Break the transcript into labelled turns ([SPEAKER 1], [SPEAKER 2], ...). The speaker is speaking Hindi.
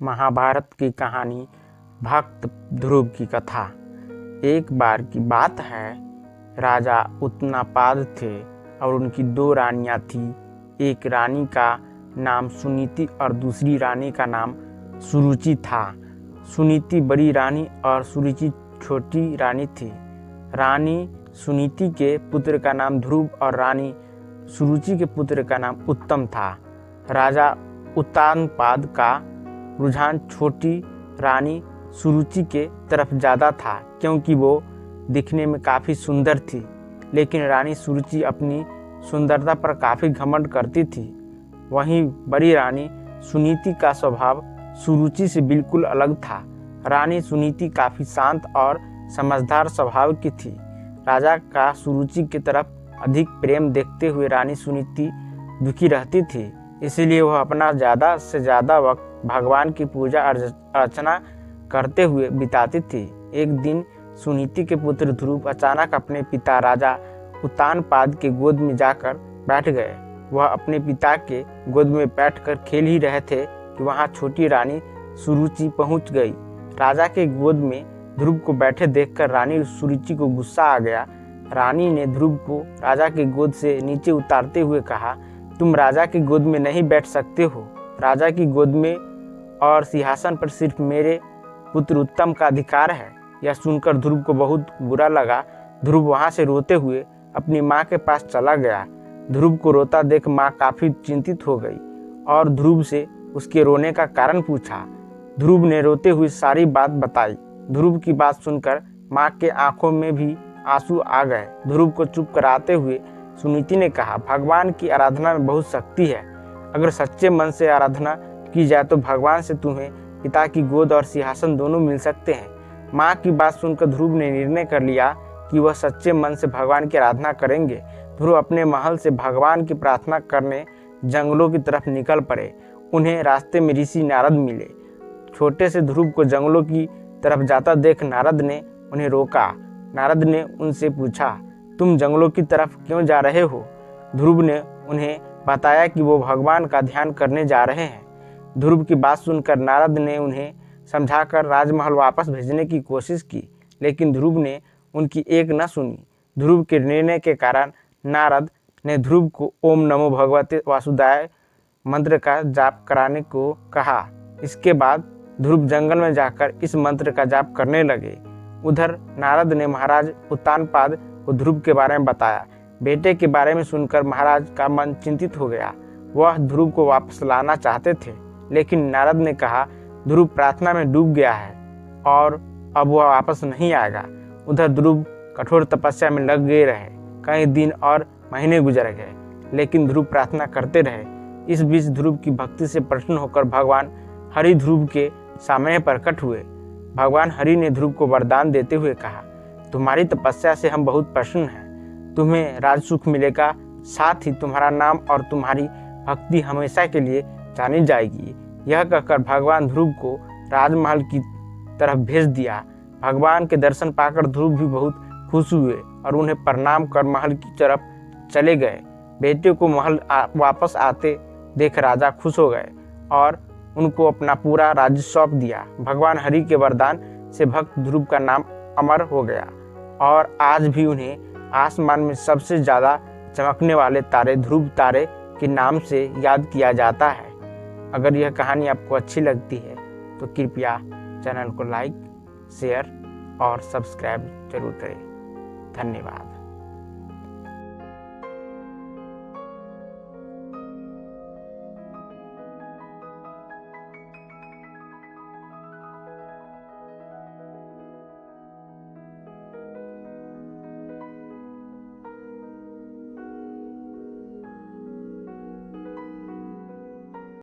[SPEAKER 1] महाभारत की कहानी भक्त ध्रुव की कथा। एक बार की बात है, राजा उत्तानपाद थे और उनकी दो रानियां थीं। एक रानी का नाम सुनीति और दूसरी रानी का नाम सुरुचि था। सुनीति बड़ी रानी और सुरुचि छोटी रानी थी। रानी सुनीति के पुत्र का नाम ध्रुव और रानी सुरुचि के पुत्र का नाम उत्तम था। राजा उत्तानपाद का रुझान छोटी रानी सुरुचि के तरफ ज़्यादा था, क्योंकि वो दिखने में काफ़ी सुंदर थी। लेकिन रानी सुरुचि अपनी सुंदरता पर काफ़ी घमंड करती थी। वहीं बड़ी रानी सुनीति का स्वभाव सुरुचि से बिल्कुल अलग था। रानी सुनीति काफ़ी शांत और समझदार स्वभाव की थी। राजा का सुरुचि की तरफ अधिक प्रेम देखते हुए रानी सुनीति दुखी रहती थी। इसलिए वह अपना ज़्यादा से ज़्यादा वक्त भगवान की पूजा अर्चना करते हुए बिताती थी। एक दिन सुनीति के पुत्र ध्रुव अचानक अपने पिता राजा उत्तानपाद के गोद में जाकर बैठ गए। वह अपने पिता के गोद में बैठकर खेल ही रहे थे कि वहां छोटी रानी सुरुचि पहुंच गई। राजा के गोद में ध्रुव को बैठे देखकर रानी सुरुचि को गुस्सा आ गया। रानी ने ध्रुव को राजा के गोद से नीचे उतारते हुए कहा, तुम राजा की गोद में नहीं बैठ सकते हो। राजा की गोद में और सिंहासन पर सिर्फ मेरे पुत्र उत्तम का अधिकार है। यह सुनकर ध्रुव को बहुत बुरा लगा। ध्रुव वहां से रोते हुए अपनी माँ के पास चला गया। ध्रुव को रोता देख माँ काफी चिंतित हो गई और ध्रुव से उसके रोने का कारण पूछा। ध्रुव ने रोते हुए सारी बात बताई। ध्रुव की बात सुनकर माँ के आंखों में भी आंसू आ गए। ध्रुव को चुप कराते हुए सुनीति ने कहा, भगवान की आराधना में बहुत शक्ति है। अगर सच्चे मन से आराधना की जाए तो भगवान से तुम्हें पिता की गोद और सिंहासन दोनों मिल सकते हैं। माँ की बात सुनकर ध्रुव ने निर्णय कर लिया कि वह सच्चे मन से भगवान की आराधना करेंगे। ध्रुव अपने महल से भगवान की प्रार्थना करने जंगलों की तरफ निकल पड़े। उन्हें रास्ते में ऋषि नारद मिले। छोटे से ध्रुव को जंगलों की तरफ जाता देख नारद ने उन्हें रोका। नारद ने उनसे पूछा, तुम जंगलों की तरफ क्यों जा रहे हो? ध्रुव ने उन्हें बताया कि वो भगवान का ध्यान करने जा रहे हैं। ध्रुव की बात सुनकर नारद ने उन्हें समझाकर राजमहल वापस भेजने की कोशिश की, लेकिन ध्रुव ने उनकी एक न सुनी। ध्रुव के निर्णय के कारण नारद ने ध्रुव को ओम नमो भगवते वासुदेवाय मंत्र का जाप कराने को कहा। इसके बाद ध्रुव जंगल में जाकर इस मंत्र का जाप करने लगे। उधर नारद ने महाराज उत्तानपाद को ध्रुव के बारे में बताया। बेटे के बारे में सुनकर महाराज का मन चिंतित हो गया। वह ध्रुव को वापस लाना चाहते थे, लेकिन नारद ने कहा, ध्रुव प्रार्थना में डूब गया है और अब वह वापस नहीं आएगा। उधर ध्रुव कठोर तपस्या में लगे रहे। कई दिन और महीने गुजर गए, लेकिन ध्रुव प्रार्थना करते रहे। इस बीच ध्रुव की भक्ति से प्रसन्न होकर भगवान हरि ध्रुव के सामने प्रकट हुए। भगवान हरि ने ध्रुव को वरदान देते हुए कहा, तुम्हारी तपस्या से हम बहुत प्रसन्न हैं। तुम्हें राजसुख मिलेगा, साथ ही तुम्हारा नाम और तुम्हारी भक्ति हमेशा के लिए जानी जाएगी। यह कहकर भगवान ध्रुव को राजमहल की तरफ भेज दिया। भगवान के दर्शन पाकर ध्रुव भी बहुत खुश हुए और उन्हें प्रणाम कर महल की तरफ चले गए। बेटे को महल वापस आते देख राजा खुश हो गए और उनको अपना पूरा राज्य सौंप दिया। भगवान हरि के वरदान से भक्त ध्रुव का नाम अमर हो गया और आज भी उन्हें आसमान में सबसे ज़्यादा चमकने वाले तारे ध्रुव तारे के नाम से याद किया जाता है। अगर यह कहानी आपको अच्छी लगती है तो कृपया चैनल को लाइक, शेयर और सब्सक्राइब जरूर करें। धन्यवाद।